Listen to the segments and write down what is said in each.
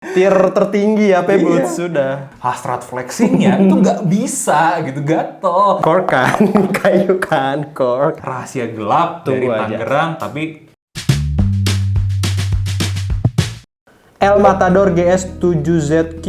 Tier tertinggi ya, Boots sudah. Hasrat flexingnya itu nggak bisa gitu, gatel. Kork kan, kayu kan, kork. Rahasia gelap dari Tunggu aja. Tangerang, tapi El Matador GS7ZQ.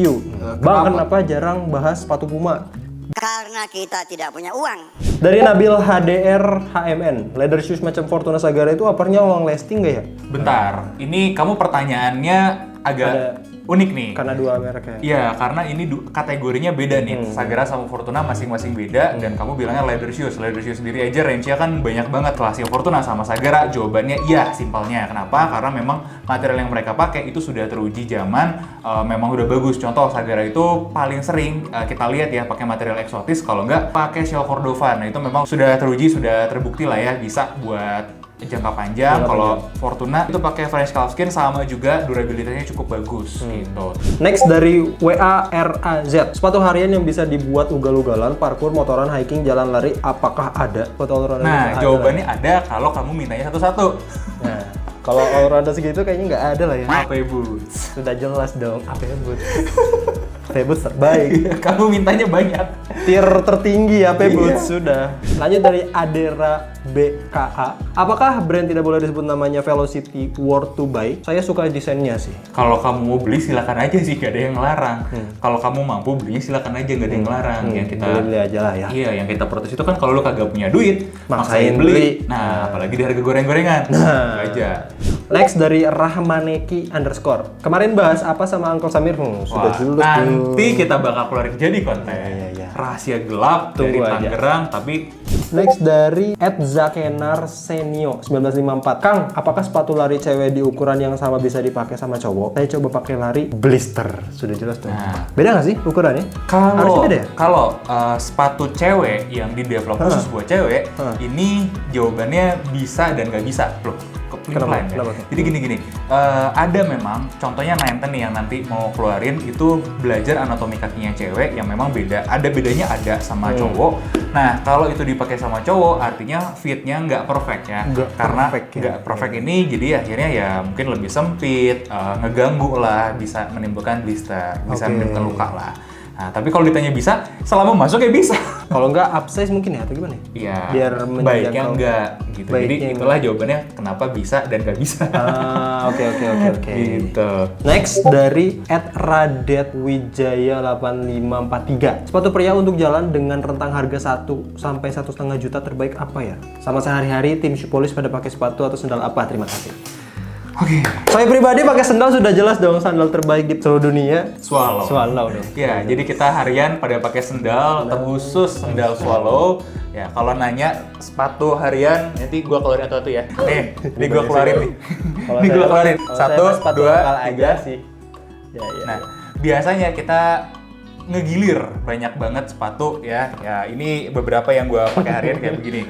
Bang, kenapa? kenapa jarang bahas sepatu Puma? Karena kita tidak punya uang. Dari Nabil HDR HMN, leather shoes macam Fortuna Sagara itu uppernya long lasting nggak ya? bentar. Ini kamu pertanyaannya agak unik nih. Karena dua merek ya. Iya, karena ini kategorinya beda nih. Sagara sama Fortuna masing-masing beda, dan kamu bilangnya leather shoes. Leather shoes sendiri aja range-nya kan banyak banget. Kelasnya Fortuna sama Sagara, jawabannya iya, simpelnya. Kenapa? Karena memang material yang mereka pakai itu sudah teruji zaman, memang udah bagus. Contoh, Sagara itu paling sering kita lihat ya pakai material eksotis, kalau nggak pakai shell Cordova. Nah, itu memang sudah teruji, sudah terbukti lah ya, bisa buat jangka panjang. Kalau Fortuna itu pakai French calfskin, sama juga durabilitasnya cukup bagus gitu. Next dari WARAZ, sepatu harian yang bisa dibuat ugal-ugalan, parkour, motoran, hiking, jalan lari, apakah ada sepatu all rounder? Nah, jawabannya ada kalau kamu mintanya satu-satu. Nah, kalau all rounder segitu kayaknya nggak ada lah ya. AP Boots. Sudah jelas dong, AP Boots. AP Boots terbaik. Kamu mintanya banyak. Tier tertinggi AP Boots sudah. Lanjut dari Adera BKA. Apakah brand tidak boleh disebut namanya Velocity Worth to Buy? Saya suka desainnya sih. Kalau kamu mau beli silakan aja sih, gak ada yang ngelarang. Kalau kamu mampu belinya silakan aja, gak ada yang ngelarang. Yang kita Beli aja lah ya. Iya, yang kita protes itu kan kalau lu kagak punya duit, Maksain maksain beli. beli. Nah, apalagi di harga goreng-gorengan. Nah, aja. Next dari Rahmaneki _ Kemarin bahas apa sama Uncle Samir? Sudah Wah, jelas nanti kita bakal keluarin jadi konten. Iya. Rahasia gelap Tunggu dari aja. Tangerang, tapi Next dari @zakenar senio 1954. Kang, apakah sepatu lari cewek di ukuran yang sama bisa dipakai sama cowok? Saya coba pakai lari blister. Sudah jelas dong. Nah. Beda nggak sih ukurannya? Harusnya Kalau beda ya? sepatu cewek yang di develop khusus buat cewek, ini jawabannya bisa dan nggak bisa. Loh, Kenapa? keplain ya. Kenapa tuh? Jadi gini, ada memang, contohnya Nenten nih yang nanti mau keluarin itu belajar anatomi kakinya cewek yang memang beda. Ada bedanya ada sama cowok. Nah, kalau itu dipakai sama cowok, artinya fitnya nggak perfect ya. Karena nggak perfect ini, jadi akhirnya ya mungkin lebih sempit, ngeganggu lah, bisa menimbulkan blister, bisa menimbulkan luka lah. Nah, tapi kalau ditanya bisa, selama masuk ya bisa. Kalau nggak upsize mungkin ya atau gimana? Iya. Biar baiknya menjangkau. enggak gitu. Jadi Baiknya itulah jawabannya kenapa bisa dan nggak bisa. Oke. Gitu. Next dari @radetwijaya8543. Sepatu pria untuk jalan dengan rentang harga 1 sampai 1,5 juta terbaik apa ya? Sama sehari-hari tim Shoepolish pada pakai sepatu atau sendal apa? Terima kasih. Oke. Saya pribadi pakai sendal sudah jelas dong, sandal terbaik di seluruh dunia. Swallow. dong. Ya, jadi kita harian pada pakai sendal, terkhusus sendal Swallow. Ya, kalau nanya sepatu harian, nanti gua keluarin satu ya. Nih, ini gua keluarin nih. Ini gua keluarin. Satu, 1, 2, 3. sih. Ya. Nah, biasanya kita ngegilir banyak banget sepatu ya. Ya, ini beberapa yang gua pakai harian kayak begini.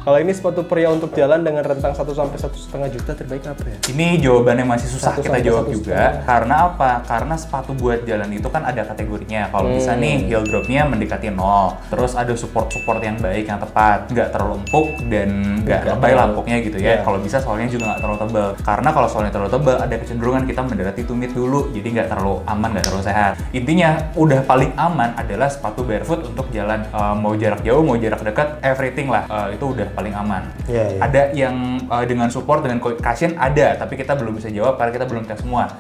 Kalau ini sepatu pria untuk jalan dengan rentang 1 sampai 1,5 juta terbaik apa ya? Ini jawabannya masih susah 1 kita sampai jawab 1,5. juga. Karena apa? Karena sepatu buat jalan itu kan ada kategorinya. Kalau bisa nih heel dropnya mendekati 0. Terus ada support yang baik, yang tepat, nggak terlalu empuk dan nggak lebay lampuknya gitu ya. Kalau bisa soalnya juga nggak terlalu tebal. Karena kalau soalnya terlalu tebal ada kecenderungan kita mendekati tumit dulu. Jadi nggak terlalu aman, nggak terlalu sehat. Intinya udah paling aman adalah sepatu barefoot untuk jalan, mau jarak jauh, mau jarak dekat, everything lah. Itu udah paling aman. Iya. Ada yang dengan support, dengan cushion ada, tapi kita belum bisa jawab karena kita belum tes semua.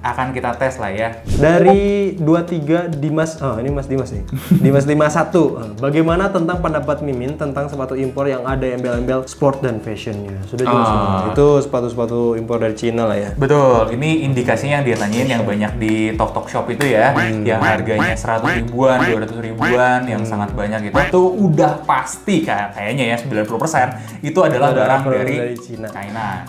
Akan kita tes lah ya. Dari 23 Dimas, ini Mas Dimas nih. Dimas 51. Bagaimana tentang pendapat Mimin tentang sepatu impor yang ada embel-embel sport dan fashionnya? Sudah jelas semua. Itu sepatu-sepatu impor dari Cina lah ya. Betul, ini indikasinya yang dia tanyain yang banyak di Tok Shop itu ya, yang harganya 100 ribuan, 200 ribuan, yang sangat banyak gitu. Itu udah pasti kayaknya ya 90% itu adalah barang dari Cina.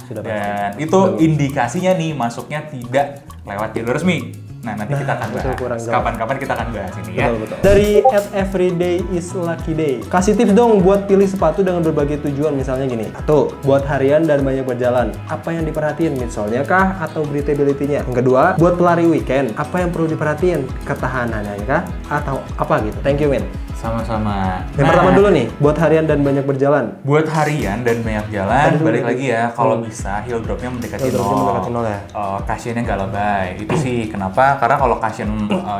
Sudah pasti. Dan itu indikasinya nih masuknya tidak lewat jalur resmi. Nah, nanti kita akan itu bahas. kurang jelas. Kapan-kapan kita akan bahas ini ya. Betul. Dari @everyday is lucky day. Kasih tips dong buat pilih sepatu dengan berbagai tujuan, misalnya gini. 1. Buat harian dan banyak berjalan. Apa yang diperhatiin? Midsole-nya kah atau breathability-nya? Yang kedua, buat pelari weekend. Apa yang perlu diperhatiin? Ketahanannya kah atau apa gitu? Thank you, Min. Sama-sama. Yang pertama dulu nih, buat harian dan banyak berjalan. Buat harian dan banyak jalan, Tadi dulu balik tadi. lagi ya, kalau bisa heel dropnya mendekati Heel dropnya nol. mendekati nol ya? Cushionnya nggak lebay, itu sih kenapa? Karena kalau cushion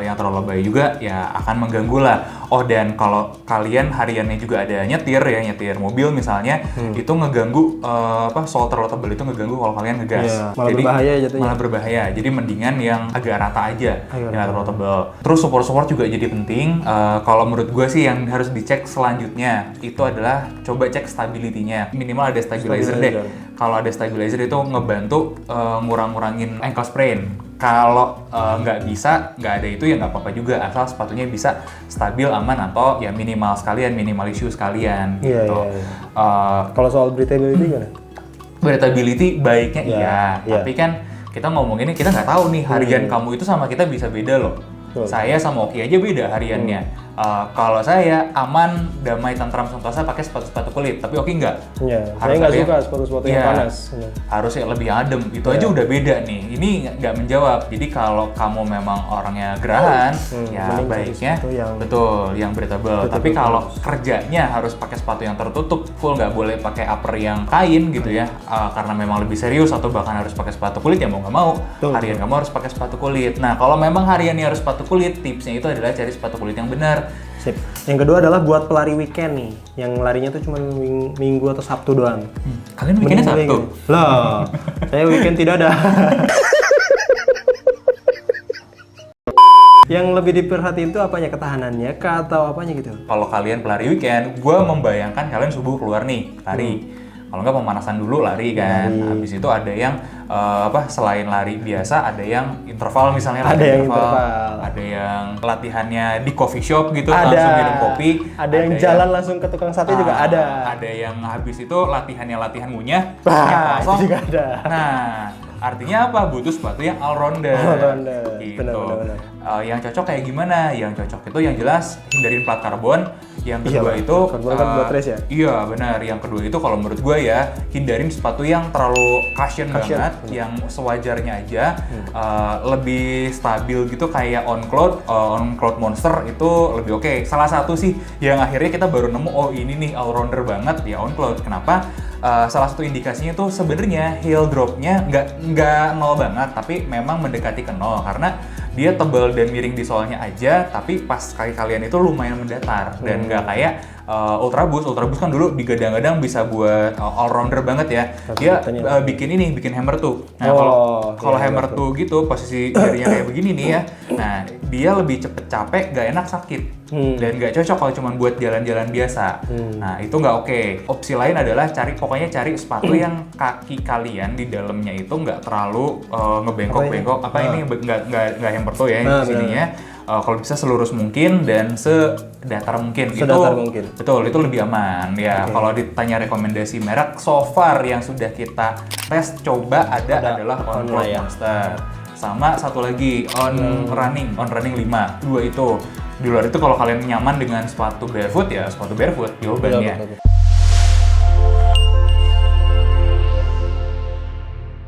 yang terlalu lebay juga ya akan mengganggu lah. Oh, dan kalau kalian hariannya juga ada nyetir ya, nyetir mobil misalnya, itu ngeganggu sole terlalu tebal itu ngeganggu kalau kalian ngegas. Iya, malah berbahaya jatuhnya. Malah berbahaya. Jadi mendingan yang agak rata aja, Agak yang terlalu tebal. Terus support juga jadi penting. Kalau menurut gue sih yang harus dicek selanjutnya itu adalah coba cek stability-nya. Minimal ada stabilizer deh. Kalau ada stabilizer itu ngebantu ngurang-ngurangin ankle sprain. Kalau nggak bisa, nggak ada itu ya nggak apa-apa juga, asal sepatunya bisa stabil, aman, atau ya minimal sekalian, minimal issue sekalian Iya, gitu. iya. Kalau soal breathability gimana? Breathability baiknya Iya, iya, iya. tapi kan kita ngomonginnya kita nggak tahu nih harian kamu itu sama kita bisa beda loh. Betul. Saya sama Oki aja beda hariannya. Kalau saya aman, damai, tentram, sentosa pakai sepatu kulit, tapi Oki nggak. Iya, saya Harus nggak ada suka sepatu-sepatu yang Iya, panas. Iya. harusnya lebih adem. Itu Iya. aja udah beda nih. Ini nggak menjawab. Jadi kalau kamu memang orangnya gerahan, ya mending baiknya sepatu yang- betul yang breathable. Tapi kalau kerjanya harus pakai sepatu yang tertutup full, nggak boleh pakai upper yang kain gitu ya, karena memang lebih serius atau bahkan harus pakai sepatu kulit ya mau nggak mau Betul. harian kamu harus pakai sepatu kulit. Nah kalau memang hariannya harus sepatu kulit, tipsnya itu adalah cari sepatu kulit yang benar. Sip. Yang kedua adalah buat pelari weekend nih, yang larinya tuh cuma minggu atau Sabtu doang. Kalian bikinnya Mending Sabtu? weekend. Lah, saya weekend tidak ada. Yang lebih diperhatiin tuh apanya, ketahanannya kah atau apanya gitu? Kalau kalian pelari weekend, gue membayangkan kalian subuh keluar nih lari. Kalau nggak pemanasan dulu lari kan. Habis itu ada yang selain lari biasa ada yang interval misalnya Ada lari yang interval. ada yang latihannya di coffee shop gitu Ada. langsung minum kopi. Ada yang jalan langsung ke tukang sate juga ada. Ada yang habis itu latihan ngunyah. Wah, ngunyah kosong. itu juga ada. Nah, artinya apa? Butuh sepatu yang all rounder. All-rounder. Gitu. Benar. Yang cocok kayak gimana? Yang cocok itu yang jelas hindarin plat karbon. Yang kedua Iya, itu karbon kan buat race ya? Iya benar. Yang kedua itu kalau menurut gue ya hindarin sepatu yang terlalu cushion Cushion. banget, yang sewajarnya aja, lebih stabil gitu kayak on cloud monster itu lebih oke. Salah satu sih yang akhirnya kita baru nemu oh ini nih all rounder banget ya on cloud. Kenapa? Salah satu indikasinya tuh sebenarnya heel dropnya nggak nol banget, tapi memang mendekati ke nol karena dia tebal dan miring di soalnya aja, tapi pas kaki kalian itu lumayan mendatar dan nggak kayak Ultra Boost kan dulu digadang-gadang bisa buat all rounder banget ya. Dia bikin hammer tuh. Nah kalau hammer tuh gitu posisi jarinya kayak begini nih ya. Nah dia lebih cepet capek, nggak enak sakit dan nggak cocok kalau cuma buat jalan-jalan biasa. Nah itu nggak oke. Opsi lain adalah pokoknya cari sepatu yang kaki kalian di dalamnya itu nggak terlalu ngebengkok-bengkok. Ini nggak hammer tuh ya di sininya. Kalau bisa selurus mungkin dan sedatar mungkin. Sedatar mungkin. Betul, itu lebih aman ya. Kalau ditanya rekomendasi merek, so far yang sudah kita tes coba adalah On Cloud Monster. Sama satu lagi On Running 5. Dua itu. Di luar itu kalau kalian nyaman dengan sepatu barefoot ya sepatu barefoot jawabannya.